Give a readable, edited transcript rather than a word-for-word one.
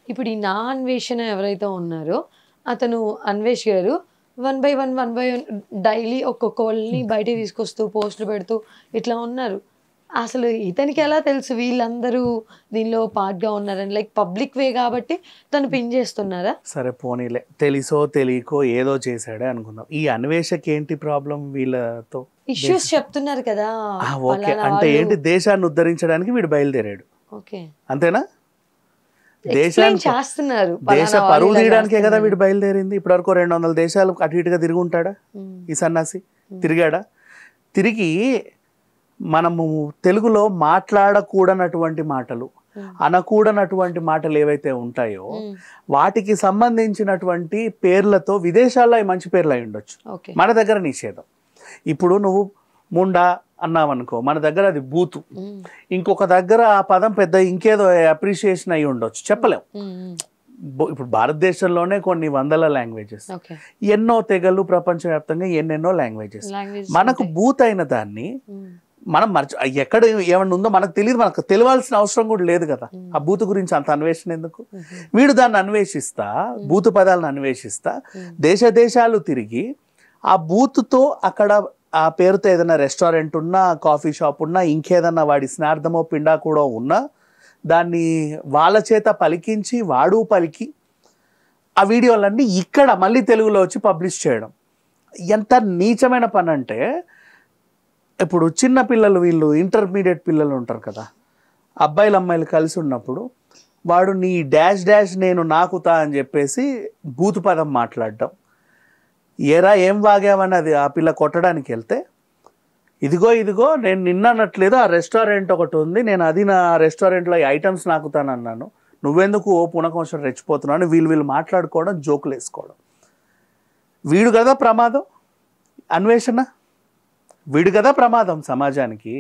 ఇప్పుడు ఈ నా అన్వేషణ ఎవరైతే ఉన్నారో అతను అన్వేష్ గారు 1 బై 1 డైలీ ఒక్కొక్కళ్ళని బయటికి తీసుకొస్తూ పోస్టులు పెడుతూ ఇట్లా ఉన్నారు. అసలు ఇతనికి ఎలా తెలుసు వీళ్ళందరూ దీనిలో పార్ట్‌గా ఉన్నారని? లైక్ పబ్లిక్ వే కాబట్టి తను పిన్ చేస్తున్నారా? సరే పోనీలే, తెలిసో తెలియకో ఏదో చేశాడే అనుకుందాం. ఈ అన్వేషకి ఏంటి ప్రాబ్లం వీళ్ళతో? ఇష్యూస్ చెప్తున్నారు కదా! ఓకే, అంటే ఏంటి, దేశాన్ని ఉద్ధరించడానికి వీడు బయలుదేరాడు ఓకే. అంతేనా? ఎక్స్‌ప్లెయిన్ చేస్తున్నారు. దేశ పరువు తీయడానికే కదా వీడు బయలుదేరింది. ఇప్పటివరకు 200 దేశాలు అటు ఇటుగా తిరిగి ఉంటాడా ఈ సన్నాసి? తిరిగాడా? తిరిగి మనము తెలుగులో మాట్లాడకూడనటువంటి మాటలు, అనకూడనటువంటి మాటలు ఏవైతే ఉంటాయో వాటికి సంబంధించినటువంటి పేర్లతో విదేశాల్లో మంచి పేర్లు అయి ఉండొచ్చు, మన దగ్గర నిషేధం. ఇప్పుడు నువ్వు ముండా అన్నావనుకో, మన దగ్గర అది బూతు, ఇంకొక దగ్గర ఆ పదం పెద్ద ఇంకేదో అప్రిషియేషన్ అయి ఉండొచ్చు, చెప్పలేం. ఇప్పుడు భారతదేశంలోనే కొన్ని వందల లాంగ్వేజెస్, ఎన్నో తెగలు, ప్రపంచవ్యాప్తంగా ఎన్నెన్నో లాంగ్వేజెస్. మనకు బూత్ అయిన దాన్ని మనం ఎక్కడ ఏమన్నా ఉందో మనకు తెలియదు, మనకు తెలియాల్సిన అవసరం కూడా లేదు కదా. ఆ బూతు గురించి అంత అన్వేషణ ఎందుకు? వీడు దాన్ని అన్వేషిస్తా, బూతు పదాలను అన్వేషిస్తా దేశ దేశాలు తిరిగి ఆ బూతుతో అక్కడ ఆ పేరుతో ఏదైనా రెస్టారెంట్ ఉన్నా, కాఫీ షాప్ ఉన్నా, ఇంకేదన్నా వాడి స్నార్థమో పిండా కూడా ఉన్నా దాన్ని వాళ్ళ చేత పలికించి వాడు పలికి ఆ వీడియోలన్నీ ఇక్కడ మళ్ళీ తెలుగులో వచ్చి పబ్లిష్ చేయడం ఎంత నీచమైన పని అంటే, ఇప్పుడు చిన్న పిల్లలు, వీళ్ళు ఇంటర్మీడియట్ పిల్లలు ఉంటారు కదా, అబ్బాయిలు అమ్మాయిలు కలిసి ఉన్నప్పుడు వాడు నీ డాష్ డాష్ నేను నాకుతా అని చెప్పేసి బూతు పదం మాట్లాడడం. ఏరా ఏం వాగావని అది ఆ పిల్ల కొట్టడానికి వెళ్తే, ఇదిగో ఇదిగో నేను నిన్ననట్లేదు, ఆ రెస్టారెంట్ ఒకటి ఉంది, నేను అది నా రెస్టారెంట్లో ఈ ఐటమ్స్ నాకుతానన్నాను, నువ్వెందుకు ఓ పునకోసం రెచ్చిపోతున్నాను, వీళ్ళు మాట్లాడుకోవడం, జోకులు వేసుకోవడం. వీడు కదా ప్రమాదం, అన్వేషణ వీడు కదా ప్రమాదం సమాజానికి.